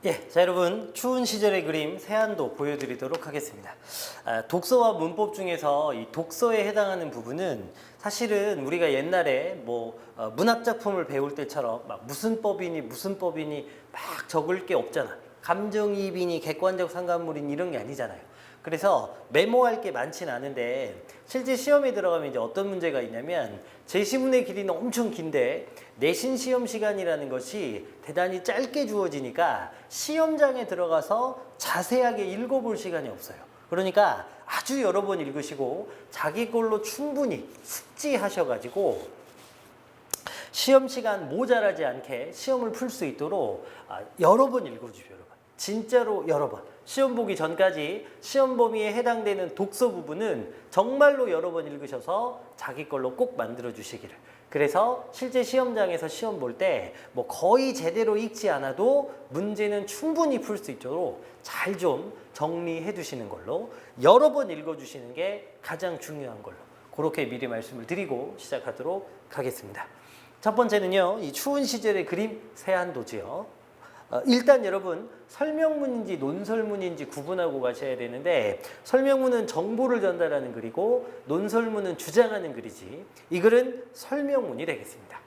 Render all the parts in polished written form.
예, 자 여러분 추운 시절의 그림 세안도 보여드리도록 하겠습니다. 독서와 문법 중에서 이 독서에 해당하는 부분은 사실은 우리가 옛날에 문학 작품을 배울 때처럼 막 무슨 법이니 막 적을 게 없잖아. 감정이입이니 객관적 상관물이니 이런 게 아니잖아요. 그래서 메모할 게 많진 않은데 실제 시험에 들어가면 이제 어떤 문제가 있냐면 제시문의 길이는 엄청 긴데 내신 시험 시간이라는 것이 대단히 짧게 주어지니까 시험장에 들어가서 자세하게 읽어볼 시간이 없어요. 그러니까 아주 여러 번 읽으시고 자기 걸로 충분히 숙지하셔가지고 시험 시간 모자라지 않게 시험을 풀 수 있도록 여러 번 읽어주십시오. 여러분. 진짜로 여러 번. 시험 보기 전까지 시험 범위에 해당되는 독서 부분은 정말로 여러 번 읽으셔서 자기 걸로 꼭 만들어 주시기를. 그래서 실제 시험장에서 시험 볼 때 거의 제대로 읽지 않아도 문제는 충분히 풀 수 있도록 잘 좀 정리해 두시는 걸로 여러 번 읽어 주시는 게 가장 중요한 걸로 그렇게 미리 말씀을 드리고 시작하도록 하겠습니다. 첫 번째는요, 이 추운 시절의 그림 세안도지요. 일단 여러분 설명문인지 논설문인지 구분하고 가셔야 되는데 설명문은 정보를 전달하는 글이고 논설문은 주장하는 글이지 이 글은 설명문이 되겠습니다.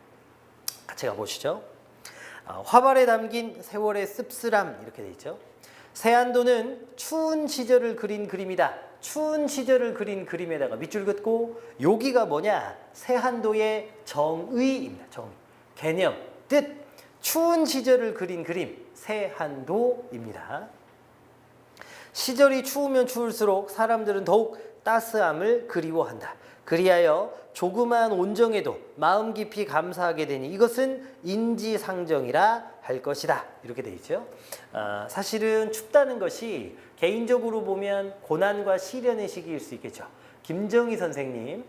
같이 가보시죠. 화발에 담긴 세월의 씁쓸함 이렇게 돼 있죠. 세안도는 추운 시절을 그린 그림이다. 추운 시절을 그린 그림에다가 밑줄 긋고 여기가 뭐냐? 세안도의 정의입니다. 정의. 개념, 뜻. 추운 시절을 그린 그림, 세안도입니다. 시절이 추우면 추울수록 사람들은 더욱 따스함을 그리워한다. 그리하여 조그마한 온정에도 마음 깊이 감사하게 되니 이것은 인지상정이라 할 것이다. 이렇게 돼 있죠. 사실은 춥다는 것이 개인적으로 보면 고난과 시련의 시기일 수 있겠죠. 김정희 선생님,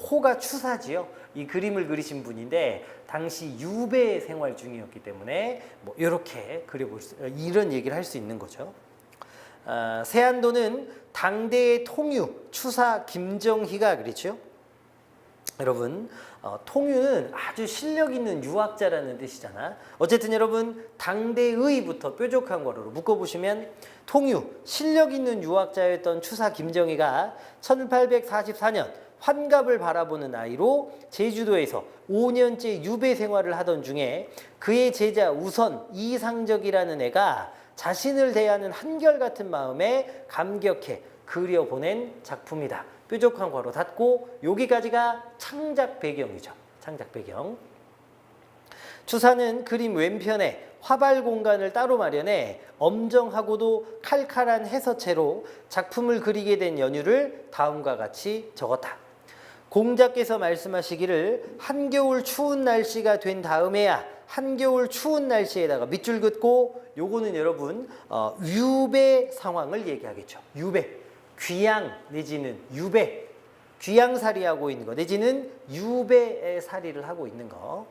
호가 추사지요. 이 그림을 그리신 분인데 당시 유배 생활 중이었기 때문에 이렇게 이런 얘기를 할 수 있는 거죠. 세안도는 당대의 통유 추사 김정희가 그랬죠. 여러분 통유는 아주 실력 있는 유학자라는 뜻이잖아. 어쨌든 여러분 당대의부터 뾰족한 거로 묶어보시면 통유 실력 있는 유학자였던 추사 김정희가 1844년 환갑을 바라보는 나이로 제주도에서 5년째 유배 생활을 하던 중에 그의 제자 우선 이상적이라는 애가 자신을 대하는 한결같은 마음에 감격해 그려보낸 작품이다. 뾰족한 괄호 닫고 여기까지가 창작 배경이죠. 창작 배경. 추사는 그림 왼편에 화발 공간을 따로 마련해 엄정하고도 칼칼한 해서체로 작품을 그리게 된 연유를 다음과 같이 적었다. 공자께서 말씀하시기를 한겨울 추운 날씨가 된 다음에야 한겨울 추운 날씨에다가 밑줄 긋고 요거는 여러분 유배 상황을 얘기하겠죠. 유배. 귀양 내지는 유배. 귀양살이하고 있는 거 내지는 유배살이를 하고 있는 거.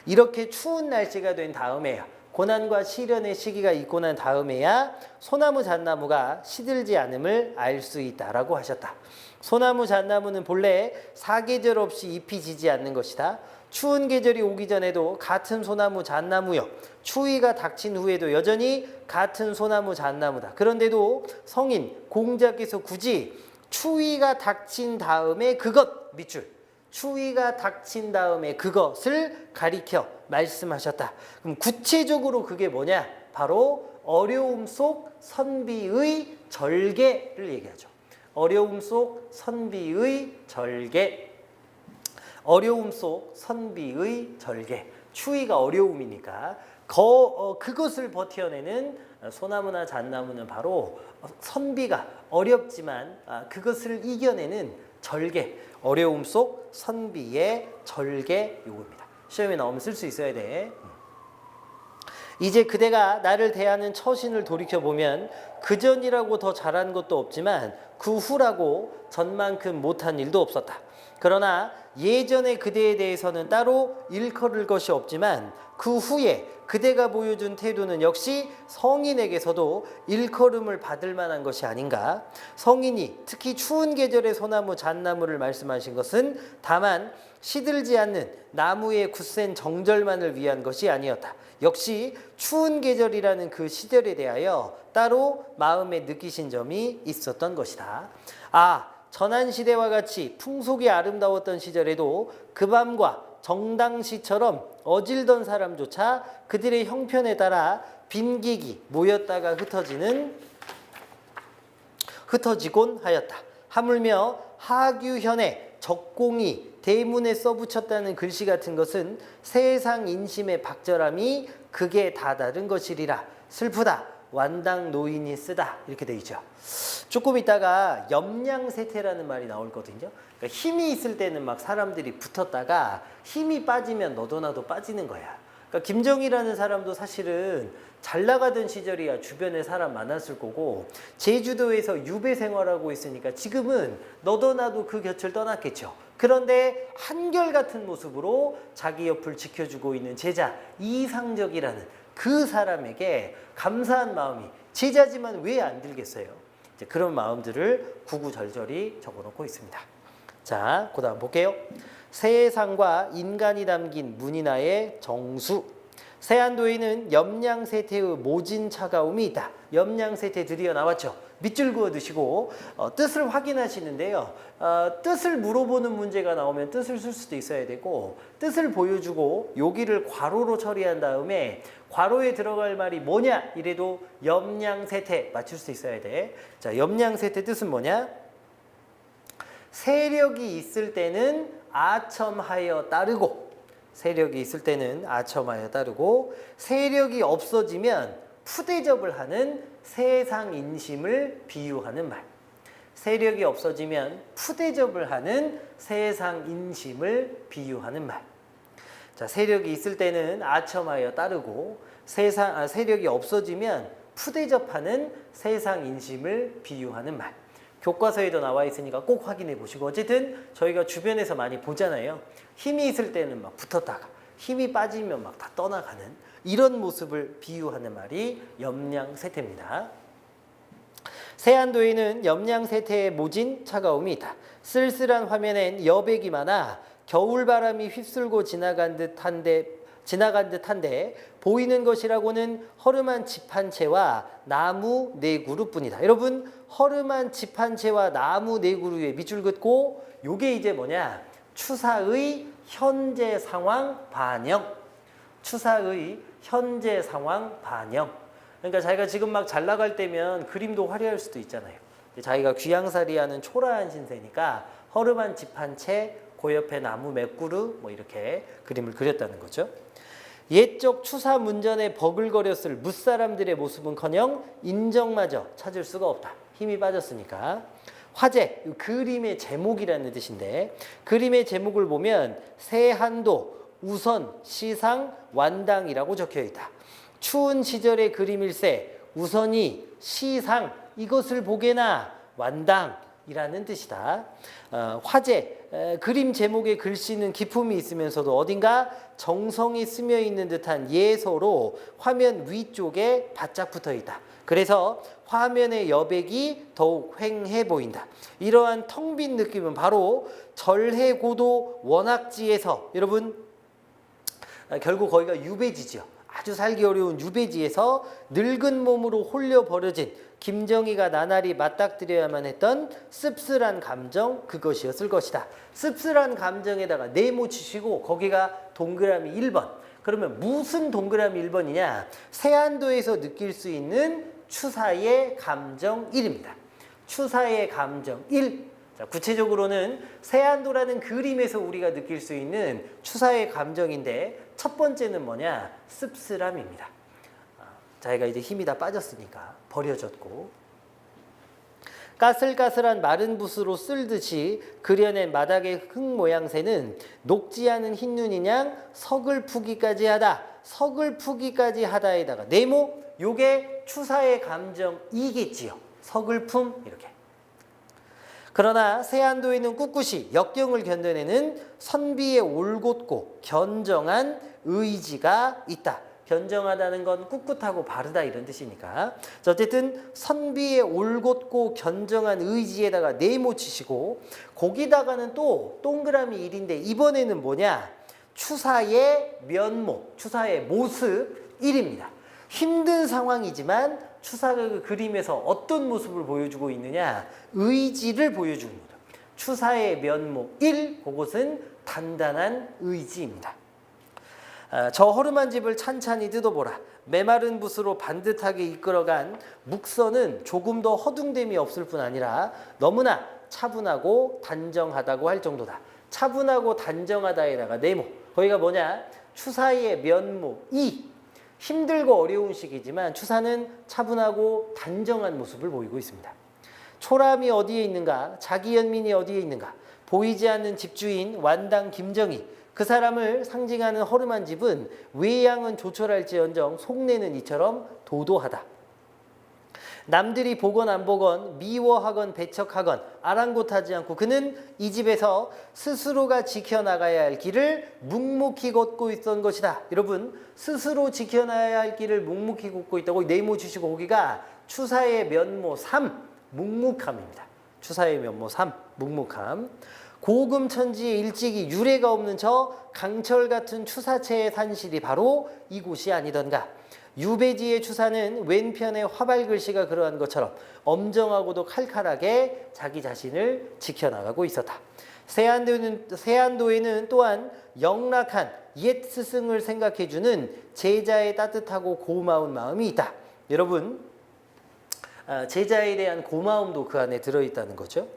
이렇게 추운 날씨가 된 다음에야 고난과 시련의 시기가 있고 난 다음에야 소나무 잣나무가 시들지 않음을 알 수 있다라고 하셨다. 소나무 잣나무는 본래 사계절 없이 잎이 지지 않는 것이다. 추운 계절이 오기 전에도 같은 소나무 잣나무여 추위가 닥친 후에도 여전히 같은 소나무 잣나무다. 그런데도 성인 공자께서 굳이 추위가 닥친 다음에 그것 밑줄 추위가 닥친 다음에 그것을 가리켜 말씀하셨다. 그럼 구체적으로 그게 뭐냐? 바로 어려움 속 선비의 절개를 얘기하죠. 어려움 속 선비의 절개. 어려움 속 선비의 절개. 추위가 어려움이니까 그것을 버텨내는 소나무나 잣나무는 바로 선비가 어렵지만 그것을 이겨내는 절개. 어려움 속 선비의 절개 요겁니다. 시험에 나오면 쓸 수 있어야 돼. 이제 그대가 나를 대하는 처신을 돌이켜보면 그전이라고 더 잘한 것도 없지만 그 후라고 전만큼 못한 일도 없었다. 그러나 예전의 그대에 대해서는 따로 일컬을 것이 없지만 그 후에 그대가 보여준 태도는 역시 성인에게서도 일컬음을 받을 만한 것이 아닌가. 성인이 특히 추운 계절의 소나무 잣나무를 말씀하신 것은 다만 시들지 않는 나무의 굳센 정절만을 위한 것이 아니었다. 역시 추운 계절이라는 그 시절에 대하여 따로 마음에 느끼신 점이 있었던 것이다. 아, 전한시대와 같이 풍속이 아름다웠던 시절에도 그 밤과 정당시처럼 어질던 사람조차 그들의 형편에 따라 빈객이 모였다가 흩어지곤 하였다. 하물며 하규현의 적공이 대문에 써붙였다는 글씨 같은 것은 세상 인심의 박절함이 극에 다다른 것이리라. 슬프다. 완당 노인이 쓰다. 이렇게 돼 있죠. 조금 있다가 염량세태라는 말이 나올거든요. 그러니까 힘이 있을 때는 막 사람들이 붙었다가 힘이 빠지면 너도 나도 빠지는 거야. 그러니까 김정희라는 사람도 사실은 잘 나가던 시절이야 주변에 사람 많았을 거고 제주도에서 유배 생활하고 있으니까 지금은 너도 나도 그 곁을 떠났겠죠. 그런데 한결같은 모습으로 자기 옆을 지켜주고 있는 제자 이상적이라는 그 사람에게 감사한 마음이 제자지만 왜 안 들겠어요? 이제 그런 마음들을 구구절절히 적어놓고 있습니다. 자, 그 다음 볼게요. 세상과 인간이 담긴 문인화의 정수. 세안도에는 염량세태의 모진 차가움이 있다. 염량세태 드디어 나왔죠. 밑줄 그어 드시고 뜻을 확인하시는데요. 뜻을 물어보는 문제가 나오면 뜻을 쓸 수도 있어야 되고 뜻을 보여주고 여기를 괄호로 처리한 다음에 괄호에 들어갈 말이 뭐냐 이래도 염량세태 맞출 수 있어야 돼. 자, 염량세태 뜻은 뭐냐? 세력이 있을 때는 아첨하여 따르고 세력이 있을 때는 아첨하여 따르고 세력이 없어지면 푸대접을 하는 세상 인심을 비유하는 말. 세력이 없어지면 푸대접을 하는 세상 인심을 비유하는 말. 자, 세력이 있을 때는 아첨하여 따르고 세력이 없어지면 푸대접하는 세상 인심을 비유하는 말. 교과서에도 나와 있으니까 꼭 확인해 보시고 어쨌든 저희가 주변에서 많이 보잖아요. 힘이 있을 때는 막 붙었다가 힘이 빠지면 막 다 떠나가는 이런 모습을 비유하는 말이 염량세태입니다. 세안도에는 염량세태의 모진 차가움이 있다. 쓸쓸한 화면엔 여백이 많아 겨울바람이 휩쓸고 지나간 듯한데 보이는 것이라고는 허름한 집 한 채와 나무 네 그루뿐이다. 여러분 허름한 집 한 채와 나무 네 그루에 밑줄 긋고 요게 이제 뭐냐? 추사의 현재 상황 반영. 추사의 현재 상황 반영. 그러니까 자기가 지금 막 잘 나갈 때면 그림도 화려할 수도 있잖아요. 자기가 귀양살이하는 초라한 신세니까 허름한 집 한 채, 그 옆에 나무 몇 그루 뭐 이렇게 그림을 그렸다는 거죠. 옛적 추사 문전에 버글거렸을 무사람들의 모습은커녕 인정마저 찾을 수가 없다. 힘이 빠졌으니까. 화제, 그림의 제목이라는 뜻인데 그림의 제목을 보면 세한도, 우선, 시상, 완당이라고 적혀있다. 추운 시절의 그림일세 우선이, 시상 이것을 보게나 완당이라는 뜻이다. 화제, 그림 제목의 글씨는 기품이 있으면서도 어딘가 정성이 스며 있는 듯한 예서로 화면 위쪽에 바짝 붙어 있다. 그래서 화면의 여백이 더욱 휑해 보인다. 이러한 텅 빈 느낌은 바로 절해고도 원학지에서 여러분 결국 거기가 유배지죠. 아주 살기 어려운 유배지에서 늙은 몸으로 홀려 버려진 김정희가 나날이 맞닥뜨려야만 했던 씁쓸한 감정 그것이었을 것이다. 씁쓸한 감정에다가 네모치시고 거기가 동그라미 1번. 그러면 무슨 동그라미 1번이냐? 세안도에서 느낄 수 있는 추사의 감정 1입니다. 추사의 감정 1. 자, 구체적으로는 세안도라는 그림에서 우리가 느낄 수 있는 추사의 감정인데 첫 번째는 뭐냐? 씁쓸함입니다. 자기가 이제 힘이 다 빠졌으니까 버려졌고 까슬까슬한 마른 붓으로 쓸듯이 그려낸 마닥의 흙 모양새는 녹지 않은 흰눈이냥 서글프기까지 하다. 서글프기까지 하다에다가 네모 요게 추사의 감정 2겠지요. 서글픔 이렇게. 그러나 세안도에는 꿋꿋이 역경을 견뎌내는 선비의 올곧고 견정한 의지가 있다. 견정하다는 건 꿋꿋하고 바르다 이런 뜻이니까. 자, 어쨌든 선비의 올곧고 견정한 의지에다가 네모치시고 거기다가는 또 동그라미 1인데 이번에는 뭐냐? 추사의 면목, 추사의 모습 1입니다. 힘든 상황이지만 추사가 그 그림에서 어떤 모습을 보여주고 있느냐? 의지를 보여주는 거죠. 추사의 면목 1, 그것은 단단한 의지입니다. 저 허름한 집을 찬찬히 뜯어보라. 메마른 붓으로 반듯하게 이끌어간 묵선은 조금 더 허둥댐이 없을 뿐 아니라 너무나 차분하고 단정하다고 할 정도다. 차분하고 단정하다에다가 네모. 거기가 뭐냐? 추사의 면목 2. 힘들고 어려운 시기지만 추사는 차분하고 단정한 모습을 보이고 있습니다. 초람이 어디에 있는가? 자기연민이 어디에 있는가? 보이지 않는 집주인 완당 김정희. 그 사람을 상징하는 허름한 집은 외양은 조촐할지언정 속내는 이처럼 도도하다. 남들이 보건 안 보건 미워하건 배척하건 아랑곳하지 않고 그는 이 집에서 스스로가 지켜나가야 할 길을 묵묵히 걷고 있던 것이다. 여러분, 스스로 지켜나가야 할 길을 묵묵히 걷고 있다고 네모 주시고 거기가 추사의 면모 3, 묵묵함입니다. 추사의 면모 3, 묵묵함. 고금천지에 일찍이 유례가 없는 저 강철 같은 추사체의 산실이 바로 이곳이 아니던가. 유배지의 추사는 왼편의 화발 글씨가 그러한 것처럼 엄정하고도 칼칼하게 자기 자신을 지켜나가고 있었다. 세안도에는 또한 영락한 옛 스승을 생각해주는 제자의 따뜻하고 고마운 마음이 있다. 여러분, 제자에 대한 고마움도 그 안에 들어있다는 거죠.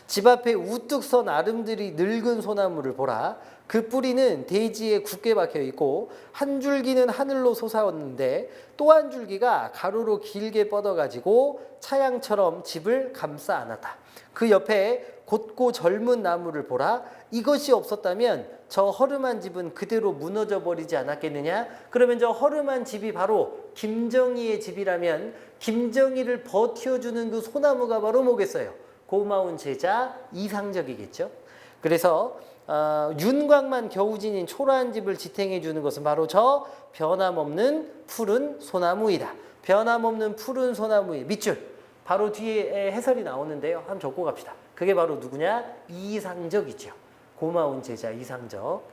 집 앞에 우뚝 선 아름드리 늙은 소나무를 보라. 그 뿌리는 대지에 굳게 박혀 있고 한 줄기는 하늘로 솟아왔는데 또 한 줄기가 가로로 길게 뻗어가지고 차양처럼 집을 감싸 안았다. 그 옆에 곧고 젊은 나무를 보라. 이것이 없었다면 저 허름한 집은 그대로 무너져 버리지 않았겠느냐? 그러면 저 허름한 집이 바로 김정희의 집이라면 김정희를 버텨주는 그 소나무가 바로 뭐겠어요? 고마운 제자 이상적이겠죠. 그래서 윤곽만 겨우 지닌 초라한 집을 지탱해 주는 것은 바로 저 변함없는 푸른 소나무이다. 변함없는 푸른 소나무의 밑줄. 바로 뒤에 해설이 나오는데요. 한번 적고 갑시다. 그게 바로 누구냐? 이상적이죠. 고마운 제자 이상적.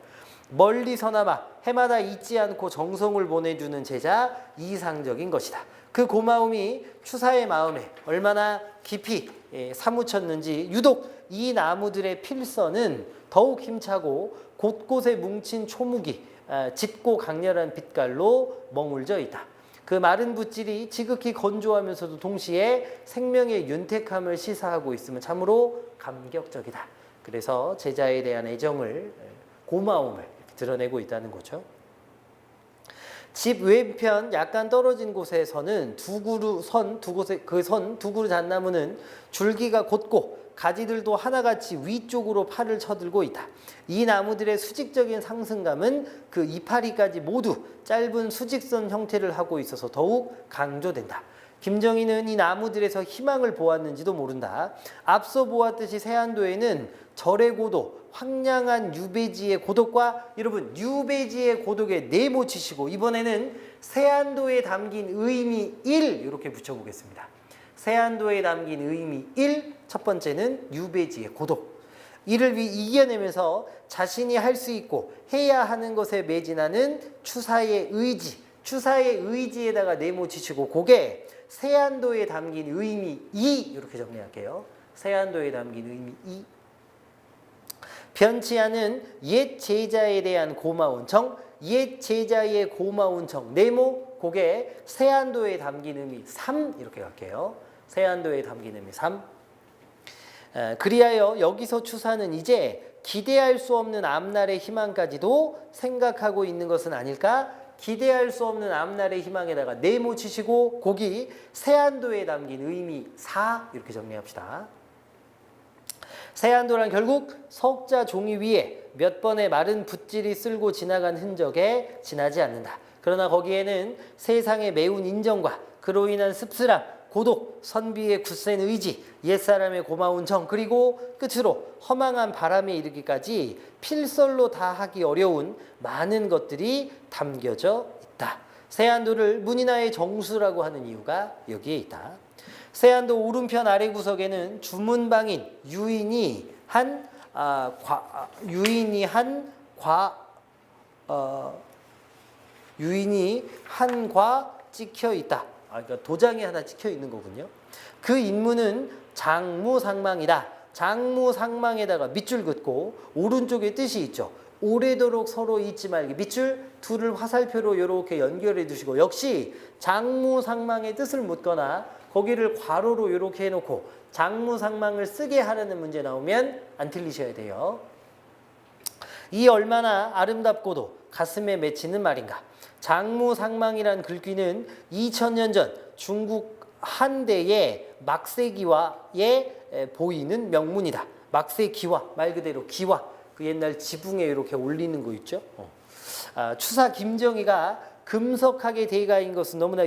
멀리서나마 해마다 잊지 않고 정성을 보내주는 제자 이상적인 것이다. 그 고마움이 추사의 마음에 얼마나 깊이 사무쳤는지 유독 이 나무들의 필선은 더욱 힘차고 곳곳에 뭉친 초목이 짙고 강렬한 빛깔로 머물져 있다. 그 마른 붓질이 지극히 건조하면서도 동시에 생명의 윤택함을 시사하고 있으면 참으로 감격적이다. 그래서 제자에 대한 애정을, 고마움을 드러내고 있다는 거죠. 집 왼편 약간 떨어진 곳에서는 두 그루 잣나무는 줄기가 곧고 가지들도 하나같이 위쪽으로 팔을 쳐들고 있다. 이 나무들의 수직적인 상승감은 그 이파리까지 모두 짧은 수직선 형태를 하고 있어서 더욱 강조된다. 김정희는 이 나무들에서 희망을 보았는지도 모른다. 앞서 보았듯이 세안도에는 절의 고도, 황량한 유배지의 고독과 여러분 유배지의 고독에 네모 치시고 이번에는 세안도에 담긴 의미 1 이렇게 붙여보겠습니다. 세안도에 담긴 의미 1, 첫 번째는 유배지의 고독. 이를 이겨내면서 자신이 할 수 있고 해야 하는 것에 매진하는 추사의 의지, 추사의 의지에다가 네모 치시고 그게 세안도에 담긴 의미 2 이렇게 정리할게요. 세안도에 담긴 의미 2. 변치 않은 옛 제자에 대한 고마운 정, 옛 제자의 고마운 정, 네모, 그게 세안도에 담긴 의미 3 이렇게 갈게요. 세안도에 담긴 의미 3. 그리하여 여기서 추사는 이제 기대할 수 없는 앞날의 희망까지도 생각하고 있는 것은 아닐까? 기대할 수 없는 앞날의 희망에다가 네모 치시고 거기 세안도에 담긴 의미 4 이렇게 정리합시다. 세안도란 결국 석자 종이 위에 몇 번의 마른 붓질이 쓸고 지나간 흔적에 지나지 않는다. 그러나 거기에는 세상의 매운 인정과 그로 인한 씁쓸함, 고독, 선비의 굳센 의지, 옛사람의 고마운 정, 그리고 끝으로 허망한 바람에 이르기까지 필설로 다 하기 어려운 많은 것들이 담겨져 있다. 세안도를 문인화의 정수라고 하는 이유가 여기에 있다. 세안도 오른편 아래 구석에는 주문방인 유인이 한 유인이 한과 찍혀 있다. 그러니까 도장이 하나 찍혀 있는 거군요. 그 인문은 장무상망이다. 장무상망에다가 밑줄 긋고 오른쪽에 뜻이 있죠. 오래도록 서로 잊지 말기. 밑줄 둘을 화살표로 이렇게 연결해 두시고 역시 장무상망의 뜻을 묻거나 거기를 괄호로 이렇게 해놓고 장무상망을 쓰게 하라는 문제 나오면 안 틀리셔야 돼요. 이 얼마나 아름답고도 가슴에 맺히는 말인가. 장무상망이란 글귀는 2000년 전 중국 한대의 막세기와에 보이는 명문이다. 막세기와 말 그대로 기와 그 옛날 지붕에 이렇게 올리는 거 있죠. 추사 김정희가 금석학의 대가인 것은 너무나